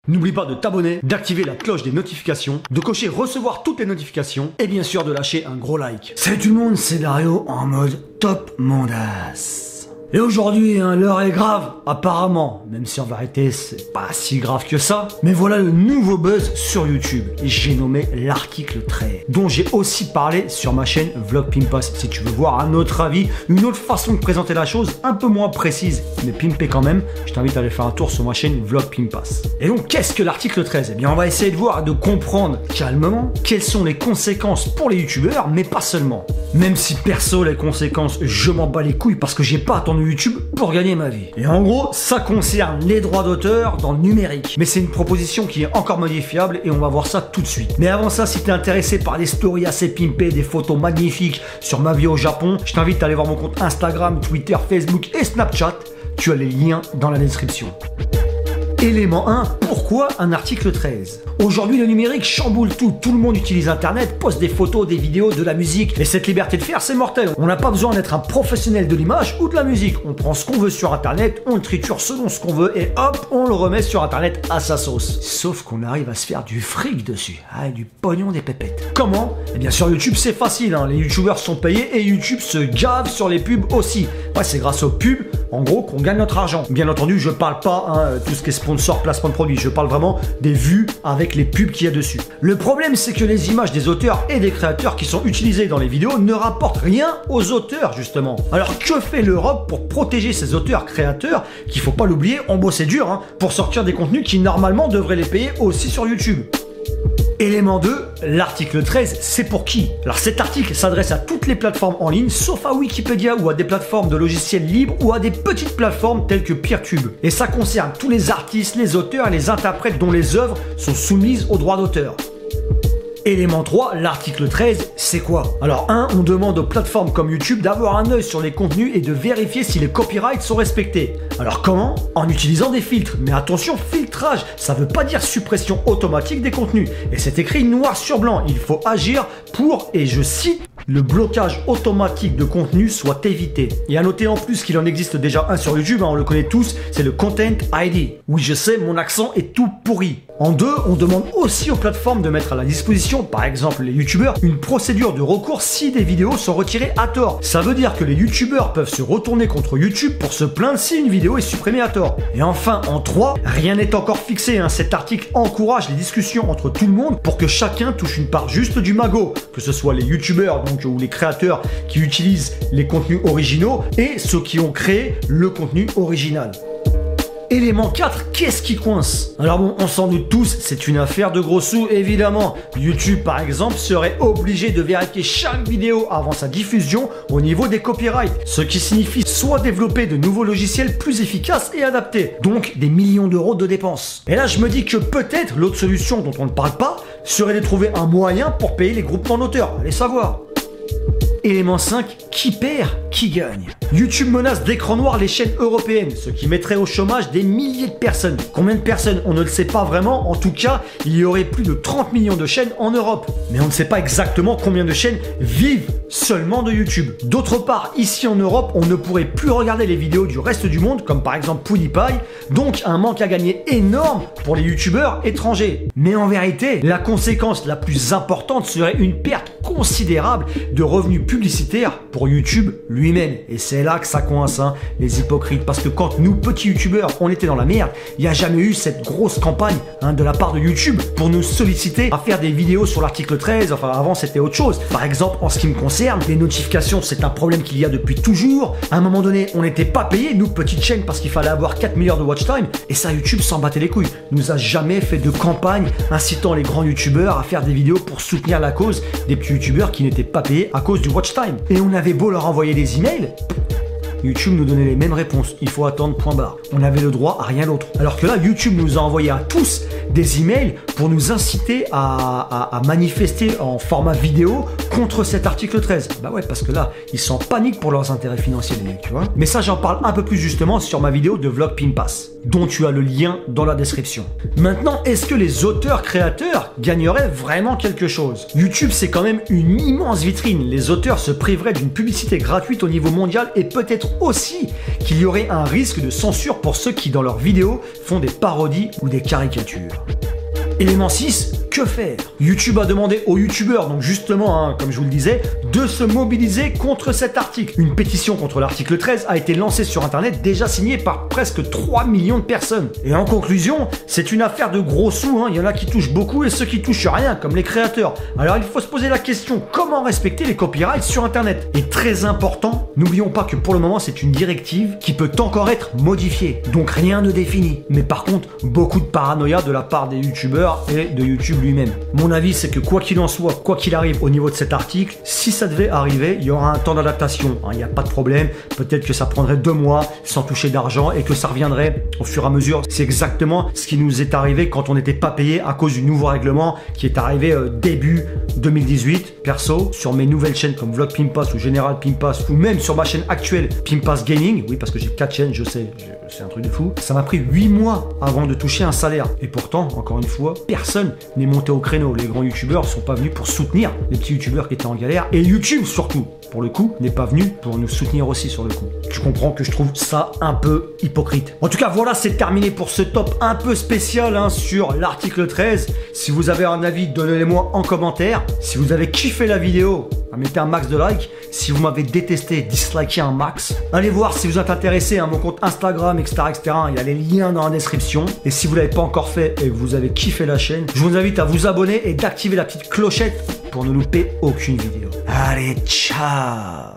N'oublie pas de t'abonner, d'activer la cloche des notifications, de cocher recevoir toutes les notifications et bien sûr de lâcher un gros like. Salut tout le monde, c'est Dario en mode top mondas. Et aujourd'hui, l'heure est grave, apparemment, même si en vérité c'est pas si grave que ça. Mais voilà le nouveau buzz sur YouTube, et j'ai nommé l'article 13, dont j'ai aussi parlé sur ma chaîne Vlog Pimpas. Si tu veux voir un autre avis, une autre façon de présenter la chose, un peu moins précise, mais pimpée quand même, je t'invite à aller faire un tour sur ma chaîne Vlog Pimpas. Et donc, qu'est-ce que l'article 13? Eh bien, on va essayer de voir et de comprendre calmement quelles sont les conséquences pour les youtubeurs, mais pas seulement. Même si perso, les conséquences, je m'en bats les couilles parce que j'ai pas attendu YouTube pour gagner ma vie. Et en gros, ça concerne les droits d'auteur dans le numérique. Mais c'est une proposition qui est encore modifiable et on va voir ça tout de suite. Mais avant ça, si t'es intéressé par des stories assez pimpées, des photos magnifiques sur ma vie au Japon, je t'invite à aller voir mon compte Instagram, Twitter, Facebook et Snapchat. Tu as les liens dans la description. Élément 1, pourquoi un article 13? Aujourd'hui, le numérique chamboule tout. Tout le monde utilise Internet, poste des photos, des vidéos, de la musique. Et cette liberté de faire, c'est mortel. On n'a pas besoin d'être un professionnel de l'image ou de la musique. On prend ce qu'on veut sur Internet, on le triture selon ce qu'on veut et hop, on le remet sur Internet à sa sauce. Sauf qu'on arrive à se faire du fric dessus. Ah, du pognon des pépettes. Comment? Eh bien, sur YouTube, c'est facile. Les youtubeurs sont payés et YouTube se gave sur les pubs aussi. Ouais, c'est grâce aux pubs, en gros, qu'on gagne notre argent. Bien entendu, je parle pas tout ce qui est sponsor, placement de produits. Je parle vraiment des vues avec les pubs qu'il y a dessus. Le problème, c'est que les images des auteurs et des créateurs qui sont utilisées dans les vidéos ne rapportent rien aux auteurs, justement. Alors, que fait l'Europe pour protéger ces auteurs-créateurs qui, faut pas l'oublier, ont bossé dur pour sortir des contenus qui, normalement, devraient les payer aussi sur YouTube? Élément 2, l'article 13, c'est pour qui? Alors cet article s'adresse à toutes les plateformes en ligne, sauf à Wikipédia ou à des plateformes de logiciels libres ou à des petites plateformes telles que Peertube. Et ça concerne tous les artistes, les auteurs et les interprètes dont les œuvres sont soumises aux droits d'auteur. Élément 3, l'article 13, c'est quoi? Alors 1, on demande aux plateformes comme YouTube d'avoir un œil sur les contenus et de vérifier si les copyrights sont respectés. Alors comment? En utilisant des filtres. Mais attention, filtrage, ça veut pas dire suppression automatique des contenus. Et c'est écrit noir sur blanc, il faut agir pour, et je cite, le blocage automatique de contenu soit évité. Et à noter en plus qu'il en existe déjà un sur YouTube, on le connaît tous, c'est le Content ID. Oui, je sais, mon accent est tout pourri. En 2, on demande aussi aux plateformes de mettre à la disposition, par exemple les youtubeurs, une procédure de recours si des vidéos sont retirées à tort. Ça veut dire que les youtubeurs peuvent se retourner contre YouTube pour se plaindre si une vidéo est supprimée à tort. Et enfin, en 3, rien n'est encore fixé. Cet article encourage les discussions entre tout le monde pour que chacun touche une part juste du magot, que ce soit les youtubeurs ou les créateurs qui utilisent les contenus originaux et ceux qui ont créé le contenu original. Élément 4, qu'est-ce qui coince? Alors bon, on s'en doute tous, c'est une affaire de gros sous, évidemment. YouTube, par exemple, serait obligé de vérifier chaque vidéo avant sa diffusion au niveau des copyrights, ce qui signifie soit développer de nouveaux logiciels plus efficaces et adaptés, donc des millions d'euros de dépenses. Et là, je me dis que peut-être l'autre solution dont on ne parle pas serait de trouver un moyen pour payer les groupements d'auteurs, allez savoir. Élément 5, qui perd, qui gagne? YouTube menace d'écran noir les chaînes européennes, ce qui mettrait au chômage des milliers de personnes. Combien de personnes? On ne le sait pas vraiment, en tout cas, il y aurait plus de 30 millions de chaînes en Europe. Mais on ne sait pas exactement combien de chaînes vivent seulement de YouTube. D'autre part, ici en Europe, on ne pourrait plus regarder les vidéos du reste du monde, comme par exemple PewDiePie, donc un manque à gagner énorme pour les youtubeurs étrangers. Mais en vérité, la conséquence la plus importante serait une perte considérable de revenus publicitaires pour YouTube lui-même. Et c'est là que ça coince, les hypocrites. Parce que quand nous, petits youtubeurs, on était dans la merde, il n'y a jamais eu cette grosse campagne de la part de YouTube pour nous solliciter à faire des vidéos sur l'article 13. Enfin, avant, c'était autre chose. Par exemple, en ce qui me concerne, les notifications, c'est un problème qu'il y a depuis toujours. À un moment donné, on n'était pas payés, nous, petites chaînes, parce qu'il fallait avoir 4 milliards de watch time. Et ça, YouTube s'en battait les couilles. Il nous a jamais fait de campagne incitant les grands youtubeurs à faire des vidéos pour soutenir la cause des petits youtubeurs qui n'étaient pas payés à cause du watch time. Et on avait beau leur envoyer des emails, YouTube nous donnait les mêmes réponses. Il faut attendre, point barre. On avait le droit à rien d'autre. Alors que là, YouTube nous a envoyé à tous des emails pour nous inciter à manifester en format vidéo contre cet article 13. Bah ouais, parce que là, ils sont en panique pour leurs intérêts financiers, les mecs, tu vois. Mais ça, j'en parle un peu plus justement sur ma vidéo de Vlog Pimpas, dont tu as le lien dans la description. Maintenant, est-ce que les auteurs-créateurs gagneraient vraiment quelque chose? YouTube, c'est quand même une immense vitrine. Les auteurs se priveraient d'une publicité gratuite au niveau mondial et peut-être aussi qu'il y aurait un risque de censure pour ceux qui dans leurs vidéos font des parodies ou des caricatures. Élément 6, que faire? YouTube a demandé aux youtubeurs, donc justement, comme je vous le disais, de se mobiliser contre cet article. Une pétition contre l'article 13 a été lancée sur internet, déjà signée par presque 3 millions de personnes. Et en conclusion, c'est une affaire de gros sous, il y en a qui touchent beaucoup et ceux qui touchent rien, comme les créateurs. Alors il faut se poser la question, comment respecter les copyrights sur internet? Et très important, n'oublions pas que pour le moment c'est une directive qui peut encore être modifiée, donc rien ne défini. Mais par contre, beaucoup de paranoïa de la part des youtubeurs et de YouTube lui-même. Mon avis, c'est que quoi qu'il en soit, quoi qu'il arrive au niveau de cet article, si ça devait arriver, il y aura un temps d'adaptation. Il n'y a pas de problème. Peut-être que ça prendrait 2 mois sans toucher d'argent et que ça reviendrait au fur et à mesure. C'est exactement ce qui nous est arrivé quand on n'était pas payé à cause du nouveau règlement qui est arrivé début 2018. Perso, sur mes nouvelles chaînes comme Vlog Pimpas ou Général Pimpas ou même sur ma chaîne actuelle Pimpas Gaming, oui parce que j'ai 4 chaînes, je sais, c'est un truc de fou. Ça m'a pris 8 mois avant de toucher un salaire. Et pourtant, encore une fois, personne n'est monté au créneau. Les grands youtubeurs sont pas venus pour soutenir les petits youtubeurs qui étaient en galère. Et YouTube surtout, pour le coup, n'est pas venu pour nous soutenir aussi sur le coup. Tu comprends que je trouve ça un peu hypocrite. En tout cas, voilà, c'est terminé pour ce top un peu spécial sur l'article 13. Si vous avez un avis, donnez-le-moi en commentaire. Si vous avez kiffé la vidéo, mettez un max de likes. Si vous m'avez détesté, dislikez un max. Allez voir si vous êtes intéressé à mon compte Instagram, etc., etc. Il y a les liens dans la description. Et si vous ne l'avez pas encore fait et que vous avez kiffé la chaîne, je vous invite à vous abonner et d'activer la petite clochette pour ne louper aucune vidéo. Allez, ciao!